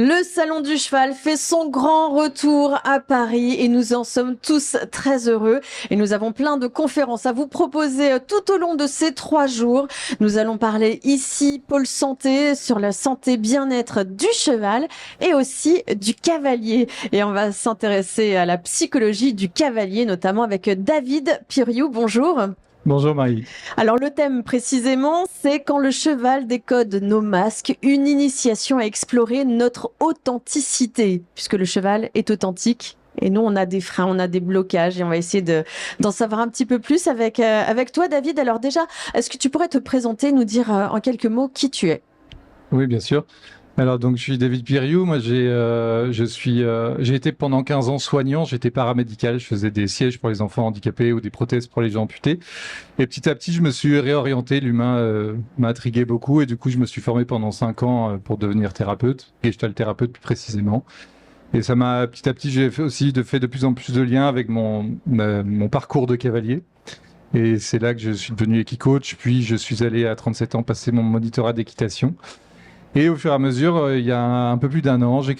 Le Salon du Cheval fait son grand retour à Paris et nous en sommes tous très heureux. Et nous avons plein de conférences à vous proposer tout au long de ces 3 jours. Nous allons parler ici, pôle santé, sur la santé bien-être du cheval et aussi du cavalier. Et on va s'intéresser à la psychologie du cavalier, notamment avec David Piriou. Bonjour. Bonjour Marie. Alors le thème précisément, c'est quand le cheval décode nos masques, une initiation à explorer notre authenticité, puisque le cheval est authentique. Et nous, on a des freins, on a des blocages et on va essayer d'en savoir un petit peu plus avec toi, David. Alors déjà, est-ce que tu pourrais te présenter, nous dire en quelques mots qui tu es? Oui, bien sûr. Alors donc je suis David Piriou. Moi j'ai été pendant 15 ans soignant. J'étais paramédical. Je faisais des sièges pour les enfants handicapés ou des prothèses pour les gens amputés. Et petit à petit, je me suis réorienté. L'humain m'a intrigué beaucoup et du coup, je me suis formé pendant 5 ans pour devenir thérapeute, gestalt thérapeute plus précisément. Et ça m'a petit à petit, j'ai fait de plus en plus de liens avec mon parcours de cavalier. Et c'est là que je suis devenu équicoach. Puis je suis allé à 37 ans passer mon monitorat d'équitation. Et au fur et à mesure, il y a un peu plus d'un an, j'ai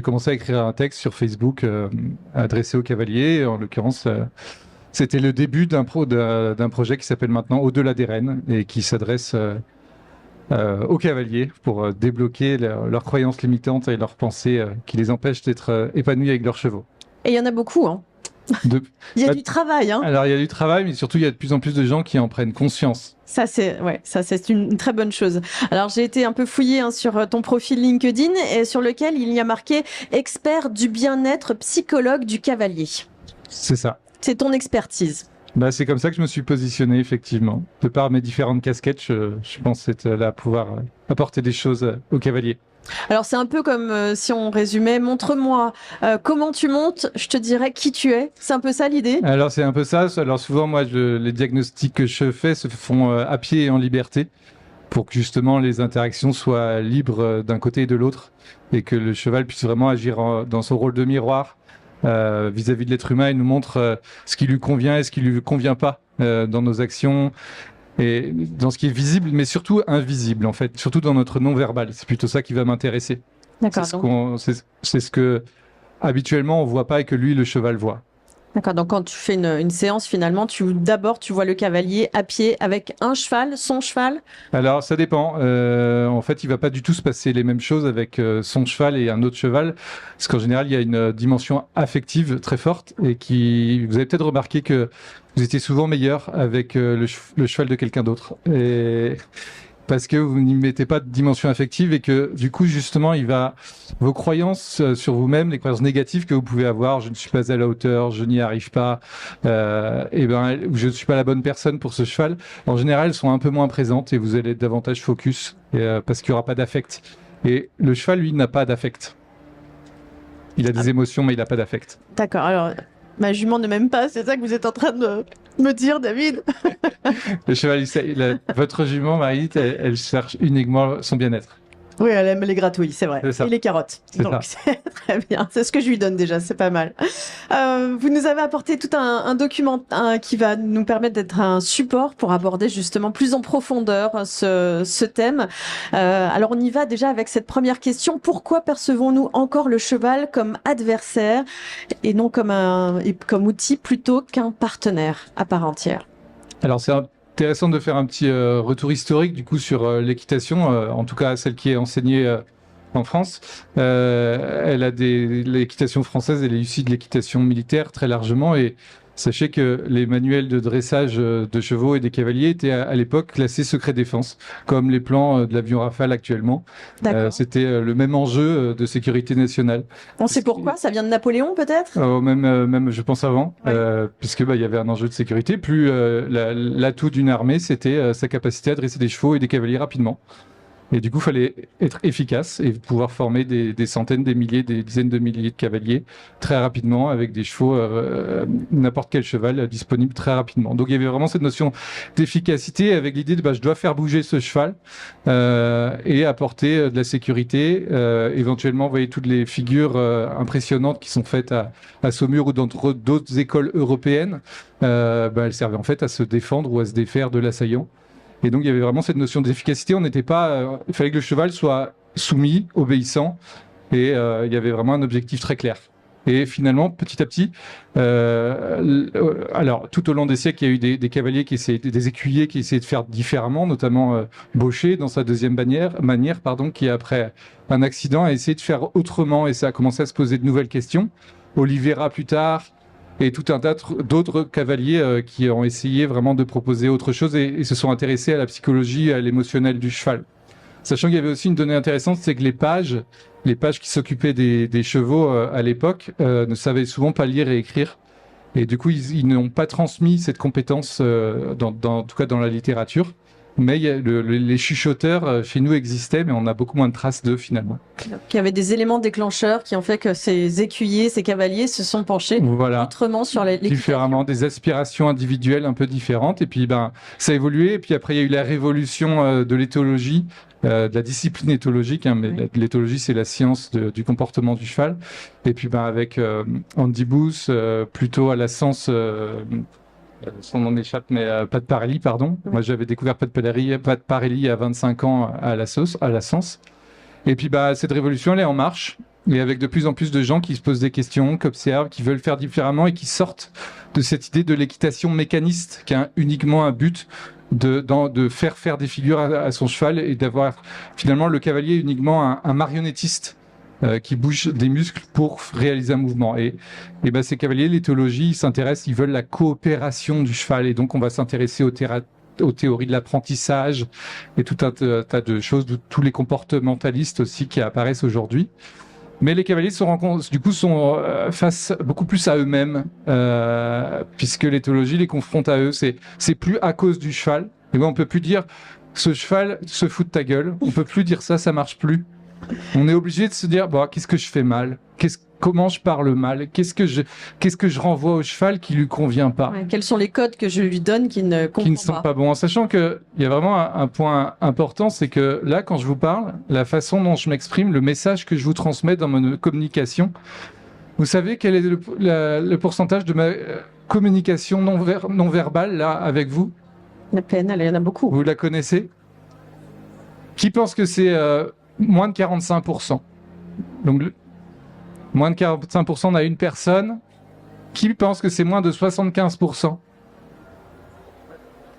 commencé à écrire un texte sur Facebook adressé aux cavaliers. En l'occurrence, c'était le début d'un projet qui s'appelle maintenant Au-delà des rênes et qui s'adresse aux cavaliers pour débloquer leurs croyances limitantes et leurs pensées qui les empêchent d'être épanouis avec leurs chevaux. Et il y en a beaucoup, hein. Il y a du travail, hein. Alors, il y a du travail, mais surtout, il y a de plus en plus de gens qui en prennent conscience. Ça, c'est une très bonne chose. Alors, j'ai été un peu fouillée sur ton profil LinkedIn et sur lequel il y a marqué expert du bien-être, psychologue du cavalier. C'est ça. C'est ton expertise. C'est comme ça que je me suis positionné, effectivement. De par mes différentes casquettes, je pense être là pour pouvoir apporter des choses aux cavaliers. Alors, c'est un peu comme si on résumait, montre-moi comment tu montes, je te dirais qui tu es. C'est un peu ça l'idée? Alors, c'est un peu ça. Alors, souvent, moi, les diagnostics que je fais se font à pied et en liberté pour que justement les interactions soient libres d'un côté et de l'autre et que le cheval puisse vraiment agir dans son rôle de miroir vis-à-vis de l'être humain et nous montre ce qui lui convient et ce qui lui convient pas dans nos actions. Et dans ce qui est visible, mais surtout invisible, en fait, surtout dans notre non-verbal. C'est plutôt ça qui va m'intéresser. D'accord. C'est ce que habituellement on voit pas et que lui, le cheval, voit. D'accord. Donc, quand tu fais une séance, finalement, d'abord, tu vois le cavalier à pied avec un cheval, son cheval? Alors, ça dépend. En fait, il va pas du tout se passer les mêmes choses avec son cheval et un autre cheval. Parce qu'en général, il y a une dimension affective très forte et vous avez peut-être remarqué que vous étiez souvent meilleur avec le cheval de quelqu'un d'autre. Et parce que vous n'y mettez pas de dimension affective et que du coup justement vos croyances sur vous-même, les croyances négatives que vous pouvez avoir, je ne suis pas à la hauteur, je n'y arrive pas, je ne suis pas la bonne personne pour ce cheval, en général elles sont un peu moins présentes et vous allez être davantage focus parce qu'il n'y aura pas d'affect. Et le cheval lui n'a pas d'affect. Il a des émotions mais il n'a pas d'affect. D'accord, alors ma jument ne m'aime pas, c'est ça que vous êtes en train de me dire, David? Le cheval, votre jument, Marie, elle cherche uniquement son bien-être. Oui, elle aime les gratouilles, c'est vrai. C'est ça. Et les carottes. Donc, c'est très bien. C'est ce que je lui donne déjà, c'est pas mal. Vous nous avez apporté tout un document qui va nous permettre d'être un support pour aborder justement plus en profondeur ce thème. Alors, on y va déjà avec cette première question. Pourquoi percevons-nous encore le cheval comme adversaire et non comme outil plutôt qu'un partenaire à part entière? Alors, c'est intéressant de faire un petit retour historique du coup sur l'équitation, en tout cas celle qui est enseignée en France. L'équitation française, elle est issue de l'équitation militaire très largement et sachez que les manuels de dressage de chevaux et des cavaliers étaient à l'époque classés secret défense, comme les plans de l'avion Rafale actuellement. C'était le même enjeu de sécurité nationale. On sait pourquoi? Ça vient de Napoléon peut-être? Même je pense avant, oui. Puisque il y avait un enjeu de sécurité. Plus l'atout d'une armée, c'était sa capacité à dresser des chevaux et des cavaliers rapidement. Et du coup, il fallait être efficace et pouvoir former des centaines, des milliers, des dizaines de milliers de cavaliers très rapidement avec des chevaux, n'importe quel cheval disponible très rapidement. Donc il y avait vraiment cette notion d'efficacité avec l'idée de je dois faire bouger ce cheval et apporter de la sécurité. Éventuellement, vous voyez toutes les figures impressionnantes qui sont faites à Saumur ou dans d'autres écoles européennes. Elles servaient en fait à se défendre ou à se défaire de l'assaillant. Et donc, il y avait vraiment cette notion d'efficacité. Il fallait que le cheval soit soumis, obéissant, et il y avait vraiment un objectif très clair. Et finalement, petit à petit, alors tout au long des siècles, il y a eu des cavaliers des écuyers qui essayaient de faire différemment, notamment Baucher dans sa deuxième manière, qui après un accident a essayé de faire autrement, et ça a commencé à se poser de nouvelles questions. Oliveira plus tard, et tout un tas d'autres cavaliers qui ont essayé vraiment de proposer autre chose et se sont intéressés à la psychologie, à l'émotionnel du cheval. Sachant qu'il y avait aussi une donnée intéressante, c'est que les pages qui s'occupaient des chevaux à l'époque ne savaient souvent pas lire et écrire. Et du coup, ils n'ont pas transmis cette compétence, en tout cas dans la littérature. Mais les chuchoteurs chez nous existaient, mais on a beaucoup moins de traces d'eux finalement. Il y avait des éléments déclencheurs qui ont fait que ces écuyers, ces cavaliers se sont penchés autrement sur les différemment, des aspirations individuelles un peu différentes. Et puis, ça a évolué. Et puis après, il y a eu la révolution de l'éthologie, de la discipline éthologique. Mais l'éthologie, c'est la science du comportement du cheval. Et puis, avec Andy Booth, plutôt à la sens... son nom m'échappe, mais Pat Parelli, pardon. Moi, j'avais découvert Pat Parelli à 25 ans à la Sens. Et puis, cette révolution, elle est en marche. Et avec de plus en plus de gens qui se posent des questions, qui observent, qui veulent faire différemment et qui sortent de cette idée de l'équitation mécaniste, qui a uniquement un but de faire des figures à son cheval et d'avoir finalement le cavalier uniquement un marionnettiste. Qui bouge des muscles pour réaliser un mouvement. Et ces cavaliers, l'éthologie, ils s'intéressent, ils veulent la coopération du cheval. Et donc, on va s'intéresser aux théories de l'apprentissage et tout un tas de choses, tous les comportementalistes aussi qui apparaissent aujourd'hui. Mais les cavaliers sont face beaucoup plus à eux-mêmes, puisque l'éthologie les confronte à eux. C'est plus à cause du cheval. Et on peut plus dire ce cheval se fout de ta gueule. On peut plus dire ça marche plus. On est obligé de se dire qu'est-ce que je fais mal, comment je parle mal, qu'est-ce que je renvoie au cheval qui lui convient pas. Quels sont les codes que je lui donne qui ne sont pas bons, en sachant que il y a vraiment un point important, c'est que là, quand je vous parle, la façon dont je m'exprime, le message que je vous transmets dans ma communication, vous savez quel est le pourcentage de ma communication non verbale là avec vous? La peine, il y en a beaucoup. Vous la connaissez? Qui pense que c'est moins de 45%. Donc, moins de 45%, on a une personne qui pense que c'est moins de 75%.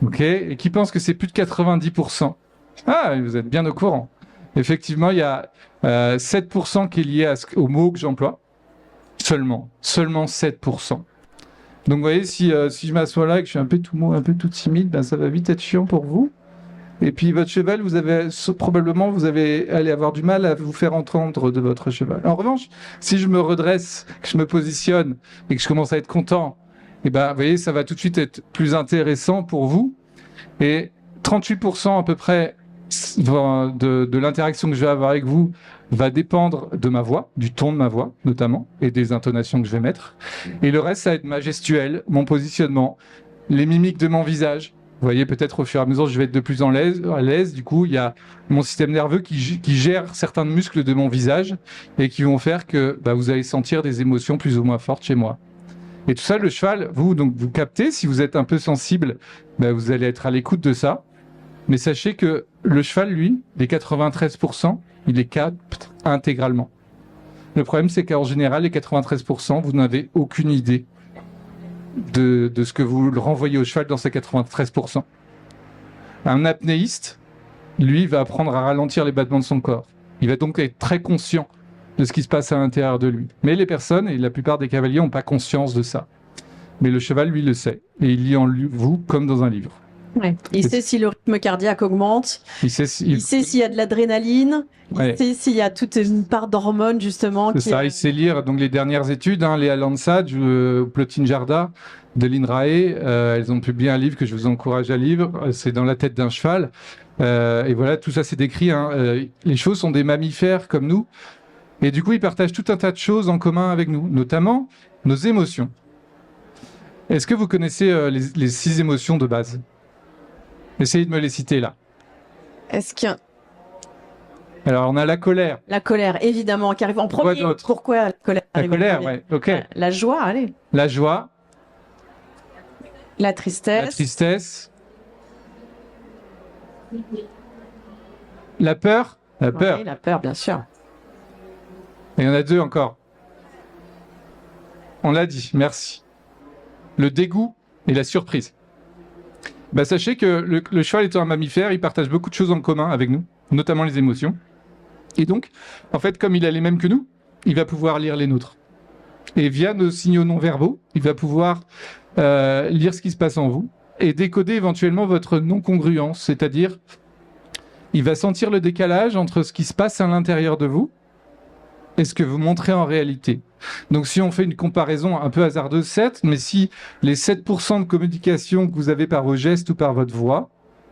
Ok. Et qui pense que c'est plus de 90%. Ah, vous êtes bien au courant. Effectivement, il y a 7% qui est lié au mot que j'emploie. Seulement 7%. Donc, vous voyez, si je m'assois là et que je suis un peu tout mou, un peu tout timide, ça va vite être chiant pour vous. Et puis votre cheval, probablement vous allez avoir du mal à vous faire entendre de votre cheval. En revanche, si je me redresse, que je me positionne et que je commence à être content, vous voyez, ça va tout de suite être plus intéressant pour vous. Et 38% à peu près de l'interaction que je vais avoir avec vous va dépendre de ma voix, du ton de ma voix notamment, et des intonations que je vais mettre. Et le reste, ça va être ma gestuelle, mon positionnement, les mimiques de mon visage. Vous voyez, peut-être au fur et à mesure, je vais être de plus à l'aise. Du coup, il y a mon système nerveux qui gère certains muscles de mon visage et qui vont faire que vous allez sentir des émotions plus ou moins fortes chez moi. Et tout ça, le cheval, vous captez. Si vous êtes un peu sensible, vous allez être à l'écoute de ça. Mais sachez que le cheval, lui, les 93%, il les capte intégralement. Le problème, c'est qu'en général, les 93%, vous n'avez aucune idée de ce que vous le renvoyez au cheval dans ces 93%. Un apnéiste, lui, va apprendre à ralentir les battements de son corps. Il va donc être très conscient de ce qui se passe à l'intérieur de lui. Mais les personnes, et la plupart des cavaliers, n'ont pas conscience de ça. Mais le cheval, lui, le sait. Et il lit en vous comme dans un livre. Ouais. Il sait si le rythme cardiaque augmente, il sait s'il y a de l'adrénaline, il sait s'il y a toute une part d'hormones justement. C'est ça, il sait lire donc les dernières études, Léa Lansad, Plotine Jarda, de l'INRAE, elles ont publié un livre que je vous encourage à lire, c'est Dans la tête d'un cheval. Et voilà, tout ça c'est décrit. Les chevaux sont des mammifères comme nous, et du coup ils partagent tout un tas de choses en commun avec nous, notamment nos émotions. Est-ce que vous connaissez les 6 émotions de base ? Essayez de me les citer là. Est-ce qu'il y a... Alors, on a la colère. La colère, évidemment, qui arrive en premier. Pourquoi la colère arrive en premier ? La colère, ouais, ok. La joie, allez. La joie. La tristesse. La tristesse. La peur. La peur. Oui, la peur, bien sûr. Et il y en a deux encore. On l'a dit, merci. Le dégoût et la surprise. Bah, sachez que le cheval étant un mammifère, il partage beaucoup de choses en commun avec nous, notamment les émotions. Et donc, en fait, comme il a les mêmes que nous, il va pouvoir lire les nôtres. Et via nos signaux non-verbaux, il va pouvoir lire ce qui se passe en vous et décoder éventuellement votre non-congruence, c'est-à-dire il va sentir le décalage entre ce qui se passe à l'intérieur de vous et ce que vous montrez en réalité. Donc si on fait une comparaison un peu hasardeuse, certes, mais si les 7% de communication que vous avez par vos gestes ou par votre voix,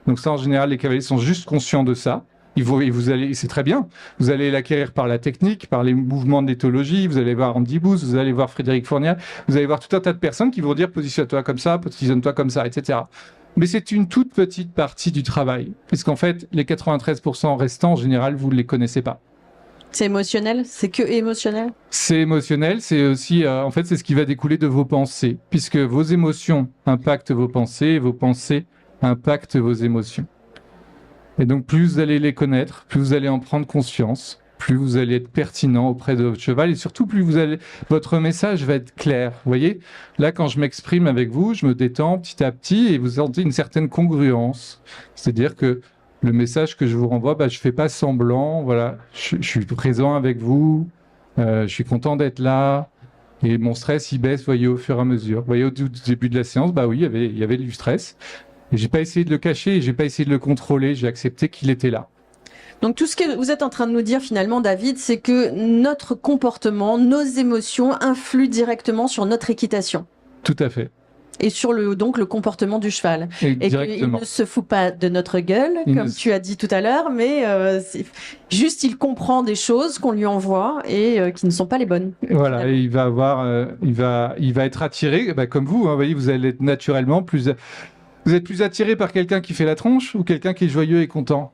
donc ça en général les cavaliers sont juste conscients de ça, et vous allez, c'est très bien, vous allez l'acquérir par la technique, par les mouvements de l'éthologie, vous allez voir Andy Booth, vous allez voir Frédéric Fournier, vous allez voir tout un tas de personnes qui vont dire positionne-toi comme ça, positionne-toi comme ça, etc. Mais c'est une toute petite partie du travail, puisqu'en fait les 93% restants en général vous ne les connaissez pas. C'est émotionnel? C'est que émotionnel? C'est émotionnel, c'est aussi, en fait, c'est ce qui va découler de vos pensées, puisque vos émotions impactent vos pensées, et vos pensées impactent vos émotions. Et donc, plus vous allez les connaître, plus vous allez en prendre conscience, plus vous allez être pertinent auprès de votre cheval, et surtout, plus votre message va être clair. Vous voyez, là, quand je m'exprime avec vous, je me détends petit à petit, et vous sentez une certaine congruence. C'est-à-dire que le message que je vous renvoie, je fais pas semblant, voilà, je suis présent avec vous, je suis content d'être là, et mon stress, il baisse, voyez, au fur et à mesure. Vous voyez, au début de la séance, oui, il y avait du stress, et j'ai pas essayé de le cacher, et j'ai pas essayé de le contrôler, j'ai accepté qu'il était là. Donc tout ce que vous êtes en train de nous dire finalement, David, c'est que notre comportement, nos émotions influent directement sur notre équitation. Tout à fait. Et sur donc le comportement du cheval. Et qu'il ne se fout pas de notre gueule, comme tu as dit tout à l'heure, mais juste il comprend des choses qu'on lui envoie et qui ne sont pas les bonnes. Voilà, et il va avoir, il va être attiré, comme vous, hein, vous voyez, vous allez être naturellement plus, vous êtes plus attiré par quelqu'un qui fait la tronche ou quelqu'un qui est joyeux et content.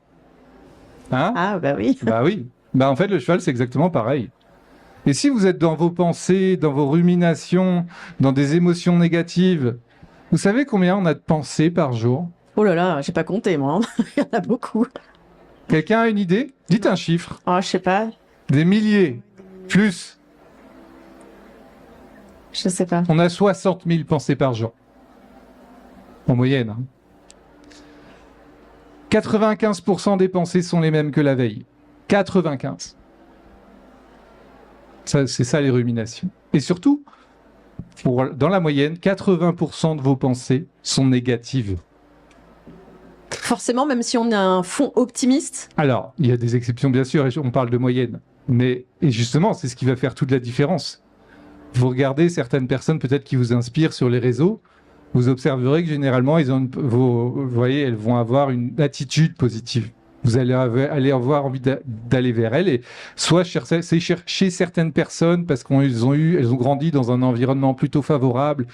Hein? Ah oui. Oui. En fait, le cheval, c'est exactement pareil. Et si vous êtes dans vos pensées, dans vos ruminations, dans des émotions négatives, vous savez combien on a de pensées par jour? Oh là là, j'ai pas compté, moi. Il y en a beaucoup. Quelqu'un a une idée? Dites un chiffre. Oh, je sais pas. Des milliers. Plus. Je sais pas. On a 60 000 pensées par jour. En moyenne. Hein. 95% des pensées sont les mêmes que la veille. 95%. C'est ça les ruminations. Et surtout, dans la moyenne, 80% de vos pensées sont négatives. Forcément, même si on a un fond optimiste. Alors, il y a des exceptions bien sûr, et on parle de moyenne. Et justement, c'est ce qui va faire toute la différence. Vous regardez certaines personnes peut-être qui vous inspirent sur les réseaux, vous observerez que généralement, vous voyez, elles vont avoir une attitude positive. Vous allez avoir envie d'aller vers elles, et soit chez certaines personnes parce qu'elles ont grandi dans un environnement plutôt favorable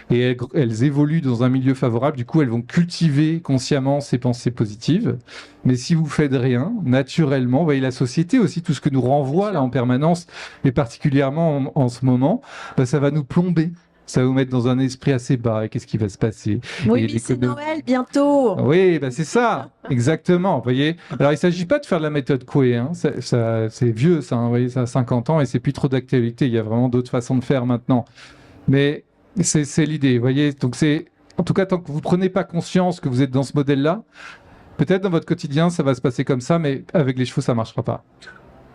et elles évoluent dans un milieu favorable. Du coup, elles vont cultiver consciemment ces pensées positives. Mais si vous faites rien, naturellement, vous voyez la société aussi, tout ce que nous renvoie là en permanence, et particulièrement en ce moment, ça va nous plomber. Ça va vous mettre dans un esprit assez bas. Et qu'est-ce qui va se passer? Oui, mais c'est Noël bientôt. Oui, c'est ça, exactement. Vous voyez. Alors, il ne s'agit pas de faire de la méthode Coué. Hein. C'est vieux, ça. Hein, vous voyez, ça a 50 ans et c'est plus trop d'actualité. Il y a vraiment d'autres façons de faire maintenant. Mais c'est l'idée. Vous voyez. Donc en tout cas, tant que vous ne prenez pas conscience que vous êtes dans ce modèle-là, peut-être dans votre quotidien, ça va se passer comme ça, mais avec les chevaux, ça ne marchera pas.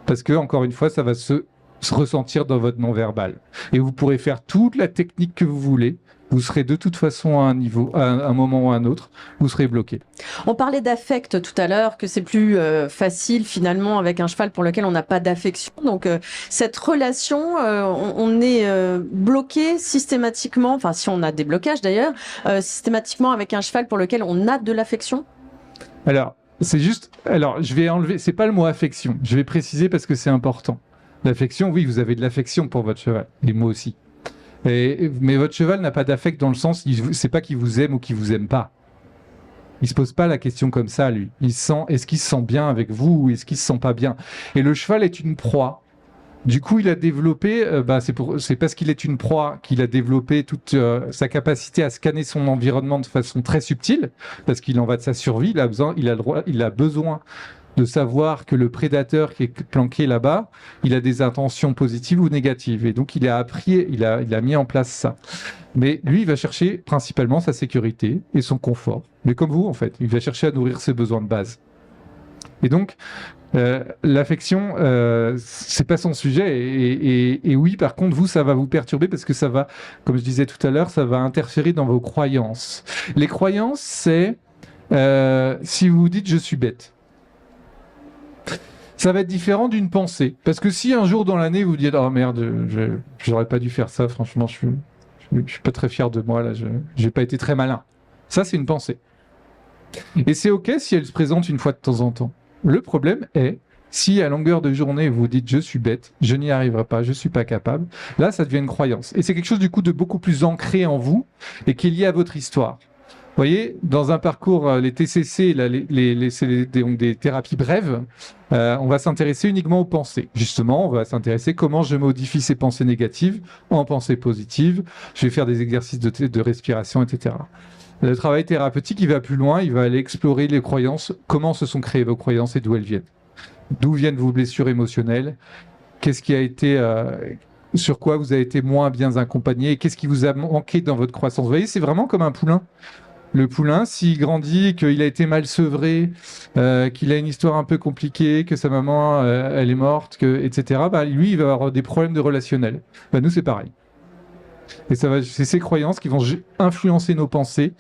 Parce que, encore une fois, ça va se ressentir dans votre non-verbal. Et vous pourrez faire toute la technique que vous voulez. Vous serez de toute façon à un niveau, à un moment ou à un autre, vous serez bloqué. On parlait d'affect tout à l'heure, que c'est plus facile finalement avec un cheval pour lequel on n'a pas d'affection. Donc cette relation, on est bloqué systématiquement, enfin si on a des blocages d'ailleurs, systématiquement avec un cheval pour lequel on a de l'affection. Alors, je vais enlever, c'est pas le mot affection, je vais préciser parce que c'est important. L'affection, oui, vous avez de l'affection pour votre cheval, et moi aussi. Mais votre cheval n'a pas d'affect dans le sens, c'est pas qu'il vous aime ou qu'il vous aime pas. Il se pose pas la question comme ça, lui. Est-ce qu'il se sent bien avec vous ou est-ce qu'il se sent pas bien? Et le cheval est une proie. Du coup, il a développé, c'est parce qu'il est une proie qu'il a développé toute sa capacité à scanner son environnement de façon très subtile, parce qu'il en va de sa survie. Il a besoin de savoir que le prédateur qui est planqué là-bas, il a des intentions positives ou négatives. Et donc, il a appris, il a mis en place ça. Mais lui, il va chercher principalement sa sécurité et son confort. Mais comme vous, en fait, il va chercher à nourrir ses besoins de base. Et donc, l'affection, c'est pas son sujet. Et oui, par contre, vous, ça va vous perturber parce que ça va, comme je disais tout à l'heure, ça va interférer dans vos croyances. Les croyances, c'est si vous vous dites « je suis bête ». Ça va être différent d'une pensée. Parce que si un jour dans l'année, vous dites « oh merde, j'aurais pas dû faire ça, franchement, je suis pas très fier de moi, là, j'ai pas été très malin ». Ça, c'est une pensée. Et c'est OK si elle se présente une fois de temps en temps. Le problème est, si à longueur de journée, vous dites « je suis bête, je n'y arriverai pas, je suis pas capable », là, ça devient une croyance. Et c'est quelque chose, du coup, de beaucoup plus ancré en vous et qui est lié à votre histoire. Vous voyez, dans un parcours, les TCC, là, c'est donc des thérapies brèves, on va s'intéresser uniquement aux pensées. Justement, on va s'intéresser comment je modifie ces pensées négatives en pensées positives. Je vais faire des exercices de respiration, etc. Le travail thérapeutique, il va plus loin, il va aller explorer les croyances, comment se sont créées vos croyances et d'où elles viennent. D'où viennent vos blessures émotionnelles? Qu'est-ce qui a été, sur quoi vous avez été moins bien accompagné? Et qu'est-ce qui vous a manqué dans votre croissance? Vous voyez, c'est vraiment comme un poulain. Le poulain, s'il grandit, qu'il a été mal sevré, qu'il a une histoire un peu compliquée, que sa maman, elle est morte, etc., bah, lui, il va avoir des problèmes de relationnel. Bah, nous, c'est pareil. Et c'est ces croyances qui vont influencer nos pensées,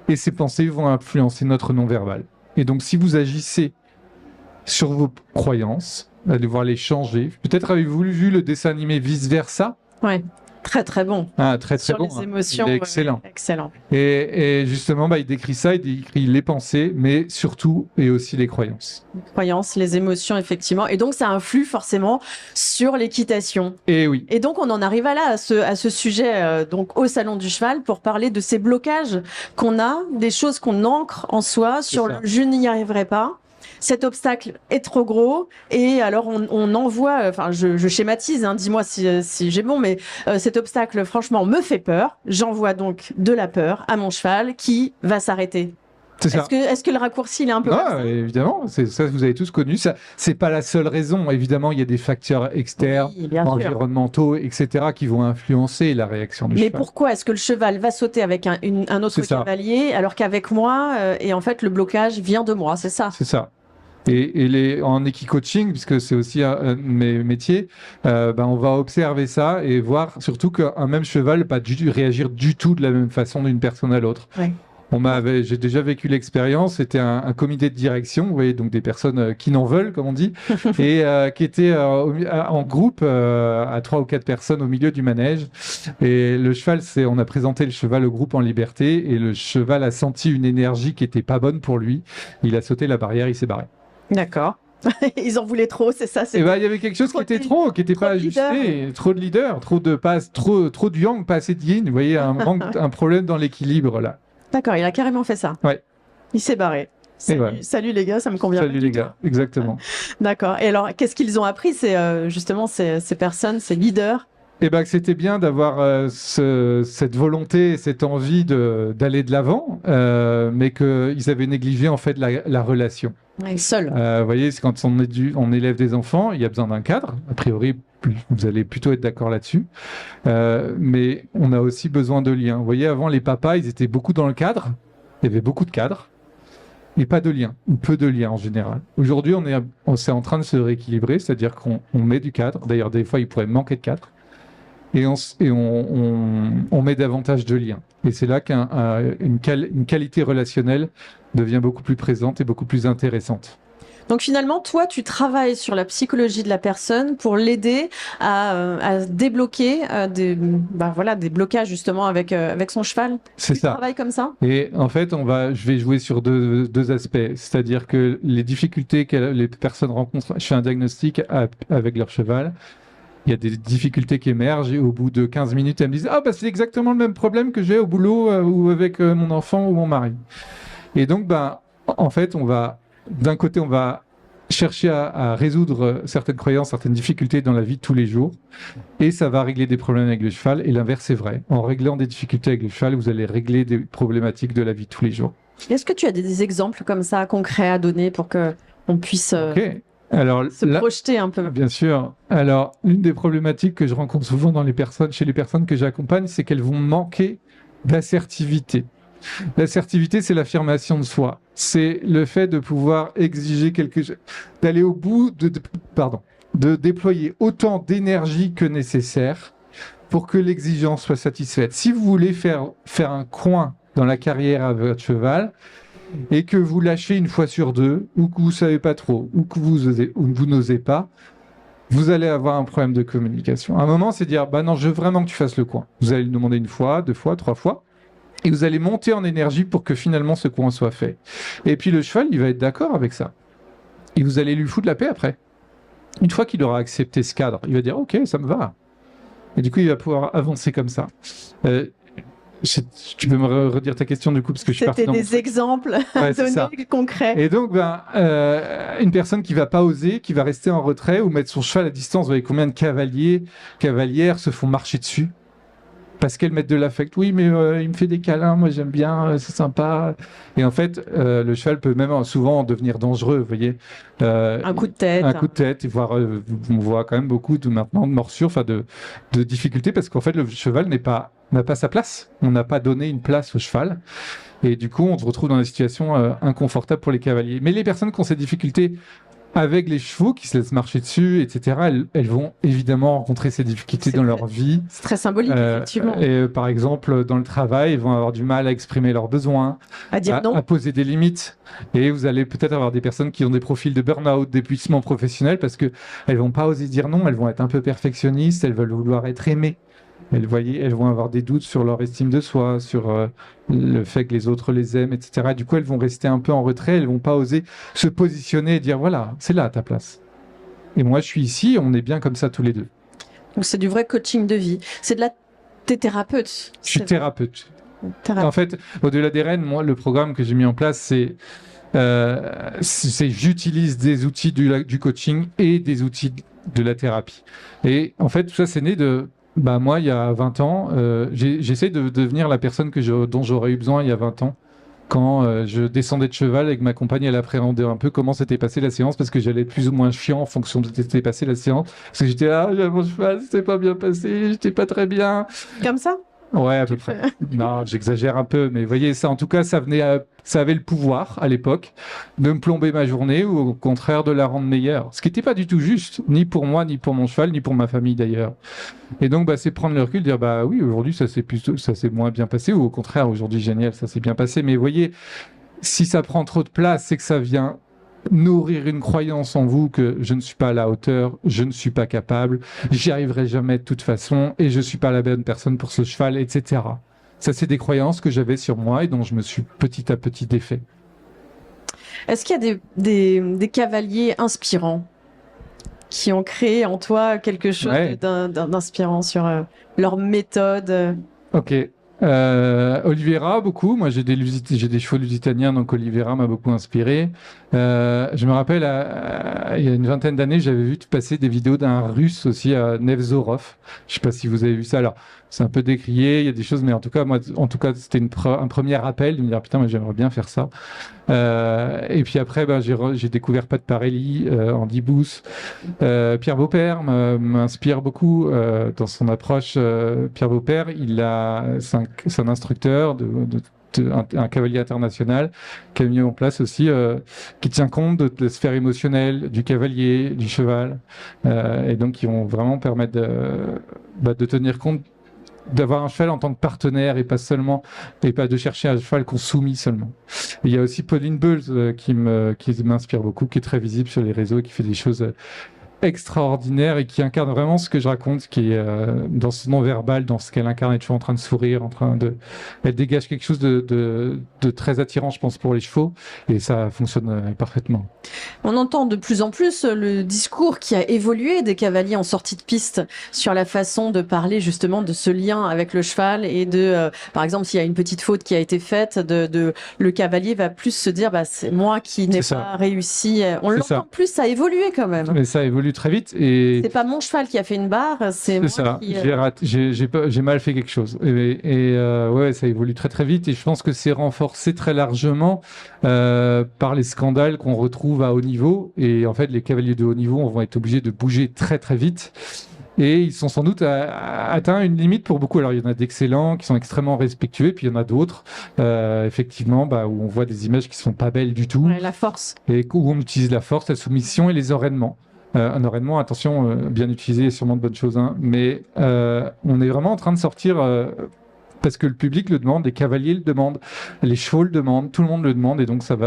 et ces pensées vont influencer notre non-verbal. Et donc, si vous agissez sur vos croyances, allez devoir les changer. Peut-être avez-vous vu le dessin animé Vice Versa? Ouais. Très très bon. Ah, très très sur bon. Les émotions, il est excellent. Excellent. Et justement, bah, il décrit ça, il décrit les pensées, mais surtout et aussi les croyances. Les croyances, les émotions, effectivement. Et donc, ça influe forcément sur l'équitation. Et oui. Et donc, on en arrive à ce sujet, donc au Salon du Cheval, pour parler de ces blocages qu'on a, des choses qu'on ancre en soi sur le « je n'y arriverai pas ». Cet obstacle est trop gros et alors on envoie, enfin je schématise, hein, dis-moi si j'ai bon, mais cet obstacle franchement me fait peur. J'envoie donc de la peur à mon cheval qui va s'arrêter. Est-ce que le raccourci il est un peu... Non, évidemment, c'est ça, vous avez tous connu. Ça, c'est pas la seule raison. Évidemment, il y a des facteurs externes, oui, environnementaux, etc., qui vont influencer la réaction du cheval. Mais pourquoi est-ce que le cheval va sauter avec un autre cavalier alors qu'avec moi, et en fait le blocage vient de moi, c'est ça? C'est ça. Et en équi-coaching, puisque c'est aussi un de mes métiers, on va observer ça et voir surtout qu'un même cheval ne va pas réagir du tout de la même façon d'une personne à l'autre. Oui. J'ai déjà vécu l'expérience, c'était un comité de direction, vous voyez, donc des personnes qui n'en veulent, comme on dit, et qui étaient en groupe à 3 ou 4 personnes au milieu du manège. Et le cheval, on a présenté le cheval au groupe en liberté, et le cheval a senti une énergie qui n'était pas bonne pour lui. Il a sauté la barrière, il s'est barré. D'accord. Ils en voulaient trop, c'est ça? Et il y avait quelque chose qui était qui n'était pas ajusté. Trop de leader, trop de yang, pas assez de yin. Vous voyez, un problème dans l'équilibre, là. D'accord, il a carrément fait ça. Ouais. Il s'est barré. Salut les gars, ça me convient. Salut les gars, exactement. D'accord. Et alors, qu'est-ce qu'ils ont appris, justement ces personnes, ces leaders? Eh ben, que c'était bien d'avoir cette volonté, cette envie d'aller de l'avant, mais qu'ils avaient négligé en fait la relation. Ouais, seul. Vous voyez, c'est quand on élève des enfants, il y a besoin d'un cadre. A priori, vous allez plutôt être d'accord là-dessus. Mais on a aussi besoin de liens. Vous voyez, avant, les papas, ils étaient beaucoup dans le cadre. Il y avait beaucoup de cadres. Et pas de liens, ou peu de liens en général. Aujourd'hui, c'est en train de se rééquilibrer, c'est-à-dire qu'on met du cadre. D'ailleurs, des fois, il pourrait manquer de cadre. Et on met davantage de liens. Et c'est là qu'une qualité relationnelle devient beaucoup plus présente et beaucoup plus intéressante. Donc finalement, toi, tu travailles sur la psychologie de la personne pour l'aider à débloquer des blocages justement avec son cheval. C'est ça. Tu travailles comme ça? Et en fait, je vais jouer sur deux aspects. C'est-à-dire que les difficultés que les personnes rencontrent, je fais un diagnostic avec leur cheval. Il y a des difficultés qui émergent et au bout de 15 minutes, elles me disent « Ah, bah, c'est exactement le même problème que j'ai au boulot ou avec mon enfant ou mon mari. » Et donc, en fait, d'un côté, on va chercher à résoudre certaines croyances, certaines difficultés dans la vie de tous les jours et ça va régler des problèmes avec le cheval et l'inverse est vrai. En réglant des difficultés avec le cheval, vous allez régler des problématiques de la vie de tous les jours. Est-ce que tu as des exemples comme ça concrets à donner pour que on puisse Ok. Alors se là, projeter un peu. bien sûr. Alors, l'une des problématiques que je rencontre souvent chez les personnes que j'accompagne, c'est qu'elles vont manquer d'assertivité. L'assertivité, c'est l'affirmation de soi. C'est le fait de pouvoir exiger quelque chose, d'aller au bout de déployer autant d'énergie que nécessaire pour que l'exigence soit satisfaite. Si vous voulez faire un coin dans la carrière à votre cheval et que vous lâchez une fois sur deux, ou que vous savez pas trop, ou que vous n'osez pas, vous allez avoir un problème de communication. À un moment, c'est dire, bah non, je veux vraiment que tu fasses le coin. Vous allez le demander une fois, deux fois, trois fois. Et vous allez monter en énergie pour que finalement ce coin soit fait. Et puis le cheval, il va être d'accord avec ça. Et vous allez lui foutre la paix après. Une fois qu'il aura accepté ce cadre, il va dire ok, ça me va. Et du coup, il va pouvoir avancer comme ça. Tu peux me redire ta question du coup parce que je suis parti C'était dans des exemples Ouais, c'est ça. donnés concrets. Et donc, une personne qui va pas oser, qui va rester en retrait ou mettre son cheval à distance, vous voyez combien de cavalières se font marcher dessus parce qu'elles mettent de l'affect. Oui, mais il me fait des câlins, moi j'aime bien, c'est sympa. Et en fait, le cheval peut même souvent devenir dangereux, vous voyez. Un coup de tête. Un coup de tête, et voire, on voit quand même beaucoup maintenant de morsures, enfin de difficultés, parce qu'en fait, le cheval n'a pas sa place. On n'a pas donné une place au cheval. Et du coup, on se retrouve dans des situations inconfortables pour les cavaliers. Mais les personnes qui ont ces difficultés avec les chevaux, qui se laissent marcher dessus, etc., elles vont évidemment rencontrer ces difficultés dans leur vie. C'est très symbolique, effectivement. Et par exemple, dans le travail, ils vont avoir du mal à exprimer leurs besoins, À dire non. à poser des limites. Et vous allez peut-être avoir des personnes qui ont des profils de burn-out, d'épuisement professionnel, parce qu'elles ne vont pas oser dire non, elles vont être un peu perfectionnistes, elles veulent vouloir être aimées. Elles vont avoir des doutes sur leur estime de soi, sur le fait que les autres les aiment, etc. Du coup, elles vont rester un peu en retrait, elles vont pas oser se positionner et dire voilà, c'est là ta place. Et moi, je suis ici, on est bien comme ça tous les deux. Donc c'est du vrai coaching de vie. T'es thérapeute. Je suis thérapeute. En fait, au-delà des rênes, moi, le programme que j'ai mis en place, c'est j'utilise des outils du coaching et des outils de la thérapie. Et en fait, tout ça, c'est né de moi, il y a 20 ans, j'essaie de devenir la personne dont j'aurais eu besoin il y a 20 ans. Quand je descendais de cheval et que ma compagne, elle appréhendait un peu comment s'était passée la séance, parce que j'allais être plus ou moins chiant en fonction de ce qui s'était passé la séance. Parce que j'étais là, mon cheval, c'était pas bien passé, j'étais pas très bien. Comme ça? Ouais, à peu près. Non, j'exagère un peu, mais vous voyez, ça, en tout cas, ça avait le pouvoir, à l'époque, de me plomber ma journée ou au contraire de la rendre meilleure. Ce qui n'était pas du tout juste, ni pour moi, ni pour mon cheval, ni pour ma famille d'ailleurs. Et donc, c'est prendre le recul, dire, oui, aujourd'hui, ça s'est moins bien passé, ou au contraire, aujourd'hui, génial, ça s'est bien passé. Mais vous voyez, si ça prend trop de place, c'est que ça vient nourrir une croyance en vous que je ne suis pas à la hauteur, je ne suis pas capable, j'y arriverai jamais de toute façon et je suis pas la bonne personne pour ce cheval, etc. Ça, c'est des croyances que j'avais sur moi et dont je me suis petit à petit défait. Est-ce qu'il y a des cavaliers inspirants qui ont créé en toi quelque chose d'inspirant sur leur méthode? Ok. Oliveira, beaucoup. Moi, j'ai des chevaux lusitaniens, donc Oliveira m'a beaucoup inspiré. Je me rappelle, il y a une vingtaine d'années, j'avais vu passer des vidéos d'un Russe aussi, Nevzorov. Je sais pas si vous avez vu ça. Alors, c'est un peu décrié, il y a des choses, mais en tout cas, c'était un premier appel de me dire, putain, moi, j'aimerais bien faire ça. Et puis après, j'ai découvert Pat Parelli, Andy Booth. Pierre Beaupère m'inspire beaucoup dans son approche. Pierre Beaupère, c'est un instructeur, un cavalier international qui a mis en place aussi, qui tient compte de la sphère émotionnelle du cavalier, du cheval, et donc qui vont vraiment permettre de tenir compte, d'avoir un cheval en tant que partenaire et pas de chercher un cheval qu'on soumet seulement. Et il y a aussi Pauline Beuls qui m'inspire beaucoup, qui est très visible sur les réseaux, qui fait des choses extraordinaire et qui incarne vraiment ce que je raconte, qui est dans ce non-verbal, dans ce qu'elle incarne, elle est toujours en train de sourire, elle dégage quelque chose de très attirant, je pense, pour les chevaux, et ça fonctionne parfaitement. On entend de plus en plus le discours qui a évolué des cavaliers en sortie de piste sur la façon de parler justement de ce lien avec le cheval et par exemple, s'il y a une petite faute qui a été faite, le cavalier va plus se dire, c'est moi qui n'ai pas réussi. On l'entend plus, ça a évolué quand même. Mais ça évolue très vite et c'est pas mon cheval qui a fait une barre, c'est moi ça. Qui j'ai mal fait quelque chose ouais, ça évolue très très vite et je pense que c'est renforcé très largement par les scandales qu'on retrouve à haut niveau niveau. Et en fait, les cavaliers de haut niveau vont être obligés de bouger très très vite. Et ils sont sans doute atteint une limite pour beaucoup. Alors, il y en a d'excellents qui sont extrêmement respectueux, puis il y en a d'autres, effectivement, où on voit des images qui sont pas belles du tout. Ouais, la force. Et où on utilise la force, la soumission et les enraînements. Un enraînement, attention, bien utilisé, est sûrement de bonnes choses, hein, mais on est vraiment en train de sortir parce que le public le demande, les cavaliers le demandent, les chevaux le demandent, tout le monde le demande, et donc ça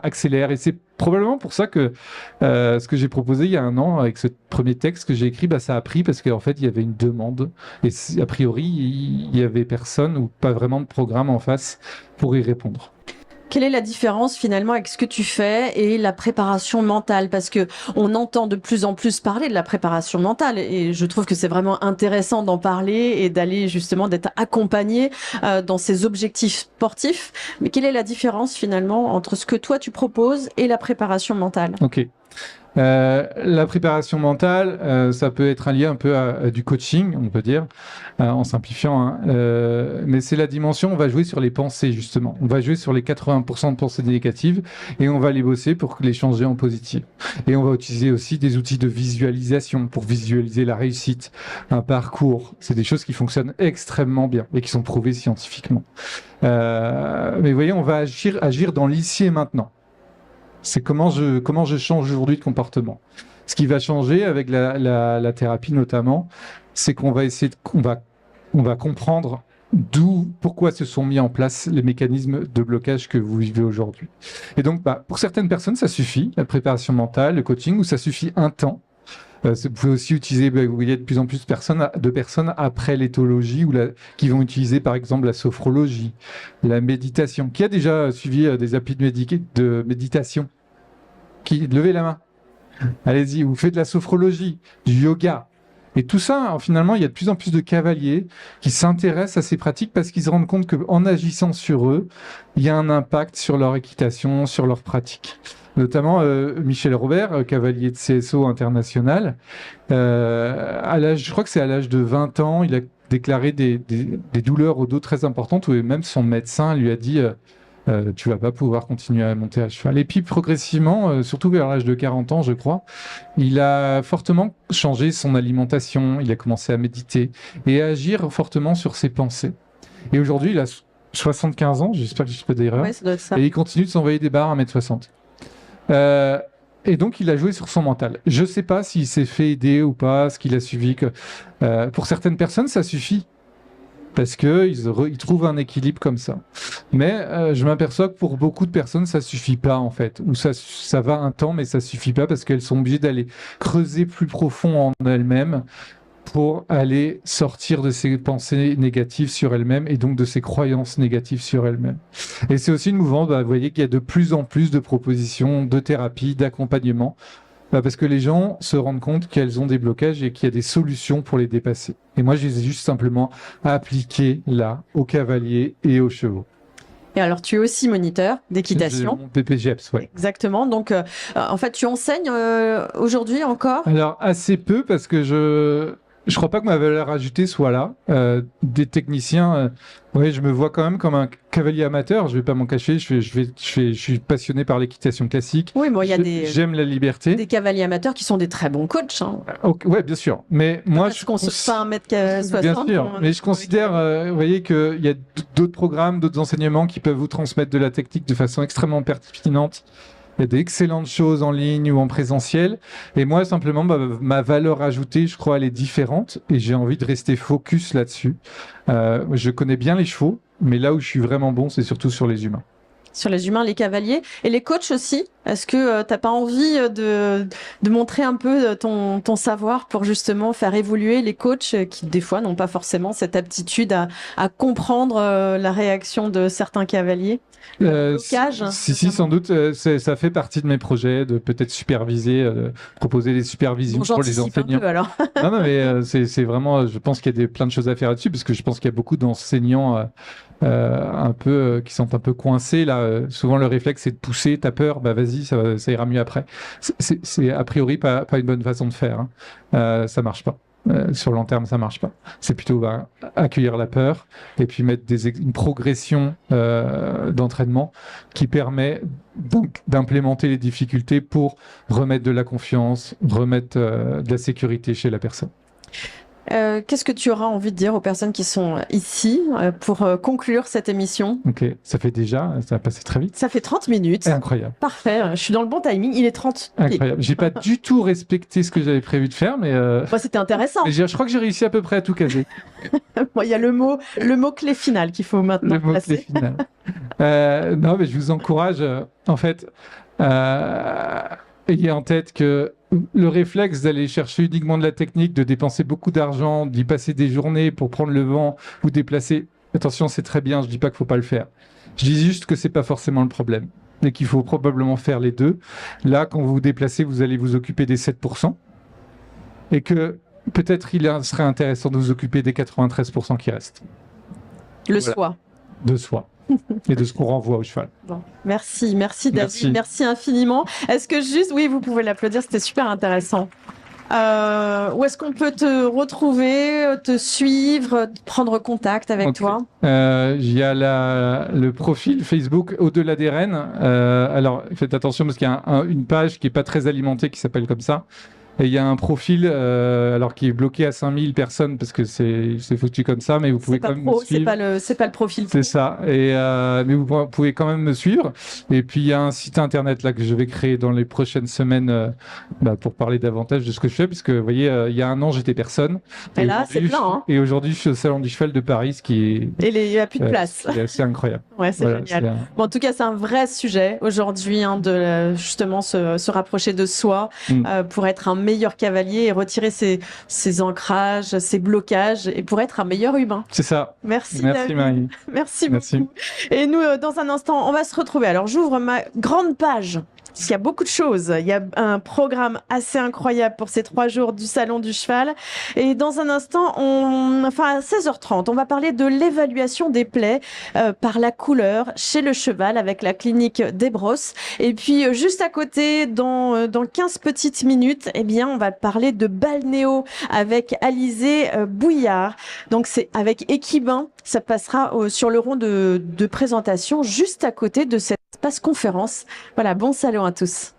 accélère. Et c'est probablement pour ça que ce que j'ai proposé il y a un an avec ce premier texte que j'ai écrit, ça a pris parce qu'en fait il y avait une demande, et a priori il y avait personne ou pas vraiment de programme en face pour y répondre. Quelle est la différence finalement avec ce que tu fais et la préparation mentale? Parce que on entend de plus en plus parler de la préparation mentale et je trouve que c'est vraiment intéressant d'en parler et d'aller justement d'être accompagné dans ces objectifs sportifs. Mais quelle est la différence finalement entre ce que toi tu proposes et la préparation mentale? Ok. La préparation mentale, ça peut être un lien un peu à du coaching, on peut dire, en simplifiant, hein. Mais c'est la dimension, on va jouer sur les pensées, justement. On va jouer sur les 80% de pensées négatives et on va les bosser pour les changer en positives. Et on va utiliser aussi des outils de visualisation pour visualiser la réussite, un parcours. C'est des choses qui fonctionnent extrêmement bien et qui sont prouvées scientifiquement. Mais vous voyez, on va agir dans l'ici et maintenant. C'est comment je change aujourd'hui de comportement. Ce qui va changer avec la thérapie notamment, c'est qu'on va essayer on va comprendre pourquoi se sont mis en place les mécanismes de blocage que vous vivez aujourd'hui. Et donc, pour certaines personnes, ça suffit, la préparation mentale, le coaching, ou ça suffit un temps. Vous pouvez aussi utiliser, vous voyez de plus en plus de personnes après l'éthologie qui vont utiliser par exemple la sophrologie, la méditation. Qui a déjà suivi des applis de méditation? Levez la main. Allez-y, vous faites de la sophrologie, du yoga. Et tout ça, finalement, il y a de plus en plus de cavaliers qui s'intéressent à ces pratiques parce qu'ils se rendent compte qu'en agissant sur eux, il y a un impact sur leur équitation, sur leur pratique. Notamment Michel Robert, cavalier de CSO international, je crois que c'est à l'âge de 20 ans, il a déclaré des douleurs au dos très importantes où même son médecin lui a dit tu vas pas pouvoir continuer à monter à cheval. Et puis progressivement, surtout vers l'âge de 40 ans je crois, il a fortement changé son alimentation, il a commencé à méditer et à agir fortement sur ses pensées. Et aujourd'hui il a 75 ans, j'espère que je ne fais pas d'erreur, Ouais, ça doit être ça. et il continue de s'envoyer des barres à 1m60. Et donc, il a joué sur son mental. Je ne sais pas s'il s'est fait aider ou pas, ce qu'il a suivi. Pour certaines personnes, ça suffit. Parce qu'ils trouvent un équilibre comme ça. Mais je m'aperçois que pour beaucoup de personnes, ça ne suffit pas, en fait. Ou ça va un temps, mais ça ne suffit pas parce qu'elles sont obligées d'aller creuser plus profond en elles-mêmes pour aller sortir de ces pensées négatives sur elles-mêmes et donc de ces croyances négatives sur elles-mêmes. Et c'est aussi une mouvance, vous voyez qu'il y a de plus en plus de propositions de thérapie, d'accompagnement, parce que les gens se rendent compte qu'elles ont des blocages et qu'il y a des solutions pour les dépasser. Et moi, je les ai juste simplement appliquées là, aux cavaliers et aux chevaux. Et alors, tu es aussi moniteur d'équitation. Mon PPGEPS, ouais. Exactement. Donc, en fait, tu enseignes aujourd'hui encore? Alors, assez peu parce que je crois pas que ma valeur ajoutée soit là. Des techniciens, je me vois quand même comme un cavalier amateur. Je vais pas m'en cacher. Je suis passionné par l'équitation classique. Oui, bon, il y a j'aime la liberté. Des cavaliers amateurs qui sont des très bons coachs. Hein. Ouais, bien sûr. Mais moi, parce qu'on se fait 1m60. Bien sûr. Mais je considère, vous voyez, qu'il y a d'autres programmes, d'autres enseignements qui peuvent vous transmettre de la technique de façon extrêmement pertinente. Il y a d'excellentes choses en ligne ou en présentiel. Et moi, simplement, ma valeur ajoutée, je crois, elle est différente. Et j'ai envie de rester focus là-dessus. Je connais bien les chevaux, mais là où je suis vraiment bon, c'est surtout sur les humains. Sur les humains, les cavaliers et les coachs aussi. Est-ce que t'as pas envie de montrer un peu ton savoir pour justement faire évoluer les coachs qui, des fois, n'ont pas forcément cette aptitude à comprendre la réaction de certains cavaliers? Blocage, si, sans doute, ça fait partie de mes projets de peut-être superviser, proposer des supervisions pour les enseignants. Un peu, alors. Non, mais c'est vraiment, je pense qu'il y a plein de choses à faire là-dessus, parce que je pense qu'il y a beaucoup d'enseignants un peu qui sont un peu coincés là. Souvent le réflexe c'est de pousser, t'as peur, vas-y, ça ira mieux après. C'est a priori pas une bonne façon de faire. Hein. Ça marche pas. Sur le long terme, ça marche pas. C'est plutôt accueillir la peur et puis mettre une progression d'entraînement qui permet d'implémenter les difficultés pour remettre de la confiance, remettre de la sécurité chez la personne. Qu'est-ce que tu auras envie de dire aux personnes qui sont ici pour conclure cette émission? Ok, ça a passé très vite. Ça fait 30 minutes. Incroyable. Parfait, je suis dans le bon timing, il est 30. Incroyable. J'ai pas du tout respecté ce que j'avais prévu de faire, mais C'était intéressant. mais je crois que j'ai réussi à peu près à tout caser. Il y a le mot clé final qu'il faut maintenant Le mot clé placer. final. Non, mais je vous encourage, en fait, ayez en tête que le réflexe d'aller chercher uniquement de la technique, de dépenser beaucoup d'argent, d'y passer des journées pour prendre le vent ou déplacer, attention, c'est très bien, je dis pas qu'il faut pas le faire. Je dis juste que c'est pas forcément le problème et qu'il faut probablement faire les deux. Là, quand vous vous déplacez, vous allez vous occuper des 7% et que peut-être il serait intéressant de vous occuper des 93% qui restent. Le soi. De soi. Et de ce qu'on renvoie au cheval. Bon. Merci David, merci infiniment. Est-ce que oui, vous pouvez l'applaudir, c'était super intéressant. Où est-ce qu'on peut te retrouver, te suivre, prendre contact avec toi? Il y a le profil Facebook Au-delà des Rennes. Alors faites attention parce qu'il y a une page qui est pas très alimentée qui s'appelle comme ça. Et il y a un profil alors qui est bloqué à 5000 personnes parce que c'est foutu comme ça, mais vous pouvez quand même me suivre. C'est pas le profil. C'est ça. Et mais vous pouvez quand même me suivre. Et puis il y a un site internet là que je vais créer dans les prochaines semaines pour parler davantage de ce que je fais, parce que vous voyez, il y a un an j'étais personne. Et là c'est plein. Hein. Et aujourd'hui je suis au Salon du Cheval de Paris, ce qui est. Et il n'y a plus de place. C'est assez incroyable. Ouais, c'est génial. Bon, en tout cas, c'est un vrai sujet aujourd'hui de justement se rapprocher de soi pour être un meilleur cavalier et retirer ses ancrages, ses blocages et pour être un meilleur humain. C'est ça. Merci David. Marie. Merci beaucoup. Et nous, dans un instant, on va se retrouver. Alors, j'ouvre ma grande page. Il y a beaucoup de choses. Il y a un programme assez incroyable pour ces 3 jours du Salon du Cheval. Et dans un instant, à 16h30, on va parler de l'évaluation des plaies par la couleur chez le cheval avec la clinique des Brosses. Et puis, juste à côté, dans 15 petites minutes, on va parler de balnéo avec Alizé Bouillard. Donc, c'est avec Équibin. Ça passera sur le rond de présentation juste à côté de cette espace conférence. Voilà, bon salon à tous.